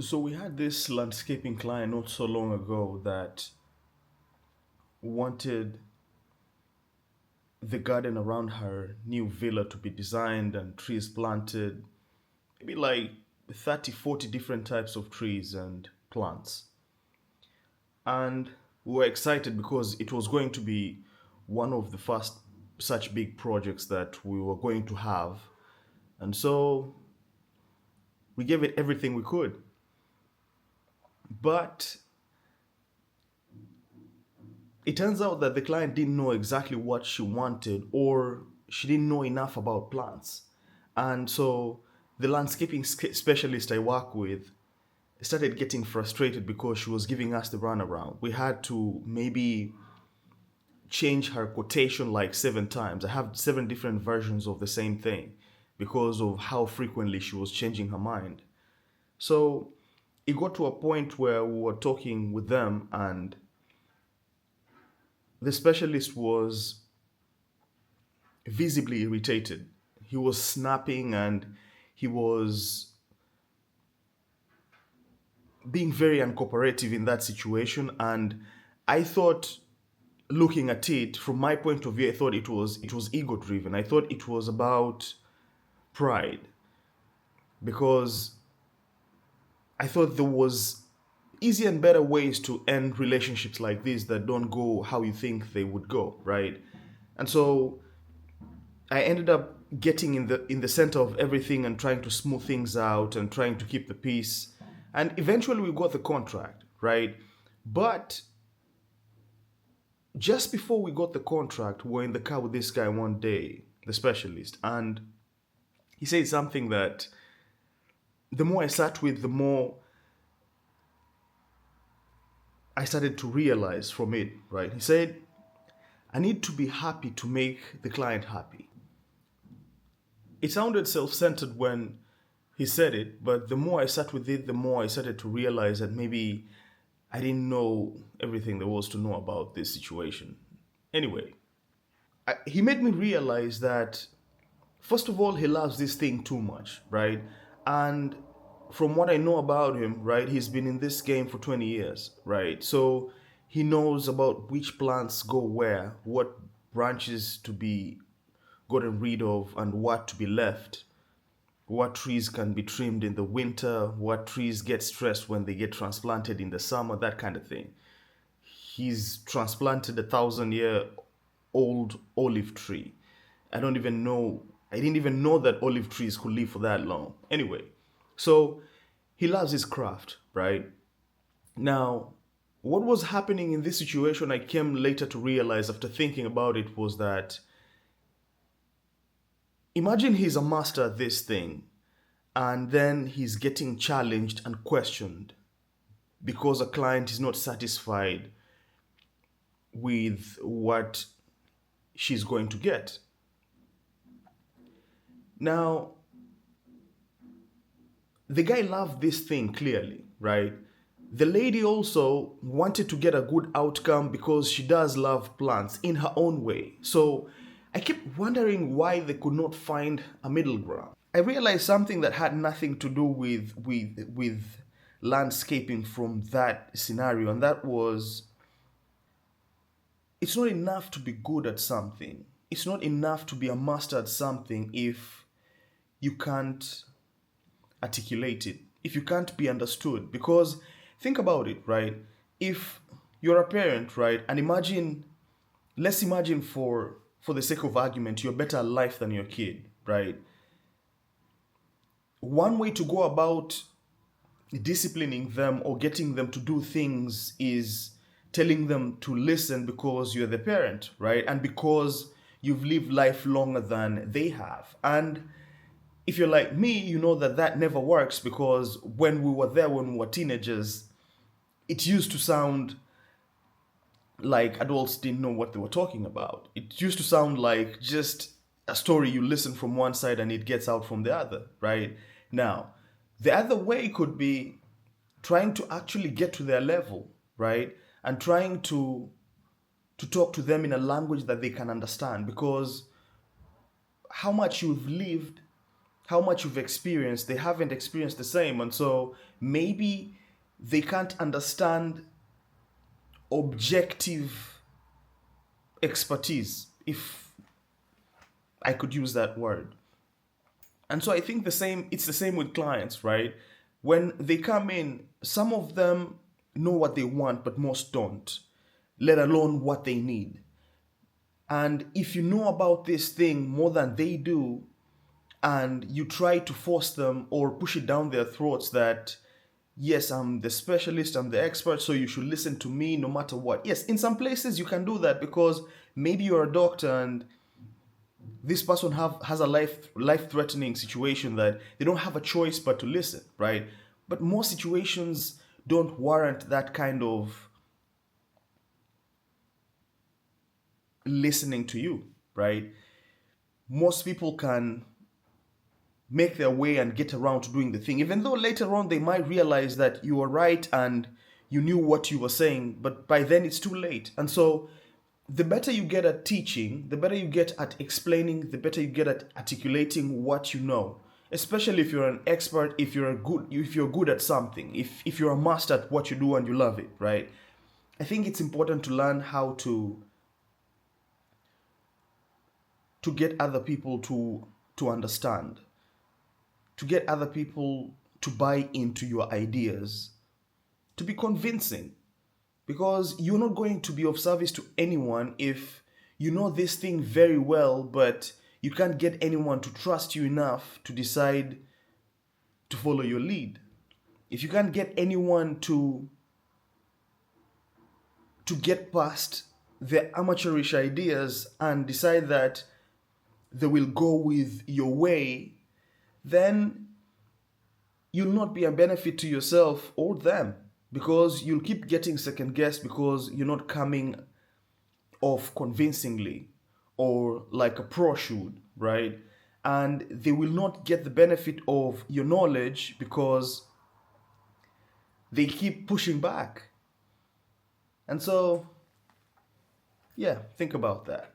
So we had this landscaping client not so long ago that wanted the garden around her new villa to be designed and trees planted, maybe like 30, 40 different types of trees and plants. And we were excited because it was going to be one of the first such big projects that we were going to have. And so we gave it everything we could. But it turns out that the client didn't know exactly what she wanted, or she didn't know enough about plants. And so the landscaping specialist I work with started getting frustrated because she was giving us the runaround. We had to maybe change her quotation like 7 times. I have 7 different versions of the same thing because of how frequently she was changing her mind. So it got to a point where we were talking with them, and the specialist was visibly irritated. He was snapping and he was being very uncooperative in that situation. And I thought, looking at it from my point of view, I thought it was ego driven. I thought it was about pride, because I thought there was easier and better ways to end relationships like this that don't go how you think they would go, right? And so I ended up getting in the center of everything and trying to smooth things out and trying to keep the peace. And eventually we got the contract, right? But just before we got the contract, we were in the car with this guy one day, the specialist, and he said something that the more I sat with, the more I started to realize from it, right? He said, I need to be happy to make the client happy. It sounded self centered when he said it, but the more I sat with it, the more I started to realize that maybe I didn't know everything there was to know about this situation. Anyway, he made me realize that, first of all, he loves this thing too much, right? And from what I know about him, right, he's been in this game for 20 years, right? So he knows about which plants go where, what branches to be gotten rid of, and what to be left, what trees can be trimmed in the winter, what trees get stressed when they get transplanted in the summer, that kind of thing. He's transplanted 1,000 year old olive tree. I don't even know, I didn't even know that olive trees could live for that long. Anyway, so he loves his craft, right? Now, what was happening in this situation, I came later to realize after thinking about it, was that imagine he's a master at this thing, and then he's getting challenged and questioned because a client is not satisfied with what she's going to get. Now, the guy loved this thing clearly, right? The lady also wanted to get a good outcome because she does love plants in her own way. So I kept wondering why they could not find a middle ground. I realized something that had nothing to do with landscaping from that scenario, and that was, it's not enough to be good at something. It's not enough to be a master at something if you can't articulate it, if you can't be understood. Because think about it, right? If you're a parent, right, and imagine, let's imagine for the sake of argument, you're better at life than your kid, right? One way to go about disciplining them or getting them to do things is telling them to listen because you're the parent, right? And because you've lived life longer than they have. And if you're like me, you know that that never works, because when we were there, when we were teenagers, it used to sound like adults didn't know what they were talking about. It used to sound like just a story you listen from one side and it gets out from the other, right? Now, the other way could be trying to actually get to their level, right? And trying to talk to them in a language that they can understand, because how much you've lived, how much you've experienced, they haven't experienced the same. And so maybe they can't understand objective expertise, if I could use that word. And so I think it's the same with clients, right? When they come in, some of them know what they want, but most don't, let alone what they need. And if you know about this thing more than they do, and you try to force them or push it down their throats that, yes, I'm the specialist, I'm the expert, so you should listen to me no matter what. Yes, in some places you can do that because maybe you're a doctor and this person has a life threatening situation that they don't have a choice but to listen, right? But most situations don't warrant that kind of listening to you, right? Most people can make their way and get around to doing the thing, even though later on they might realize that you were right and you knew what you were saying, but by then it's too late. And so the better you get at teaching, the better you get at explaining, the better you get at articulating what you know. Especially if you're an expert, if you're good at something, if you're a master at what you do and you love it, right? I think it's important to learn how to get other people to understand, to get other people to buy into your ideas, to be convincing. Because you're not going to be of service to anyone if you know this thing very well, but you can't get anyone to trust you enough to decide to follow your lead. If you can't get anyone to get past their amateurish ideas and decide that they will go with your way, then you'll not be a benefit to yourself or them, because you'll keep getting second guessed because you're not coming off convincingly or like a pro should, right? And they will not get the benefit of your knowledge because they keep pushing back. And so, yeah, think about that.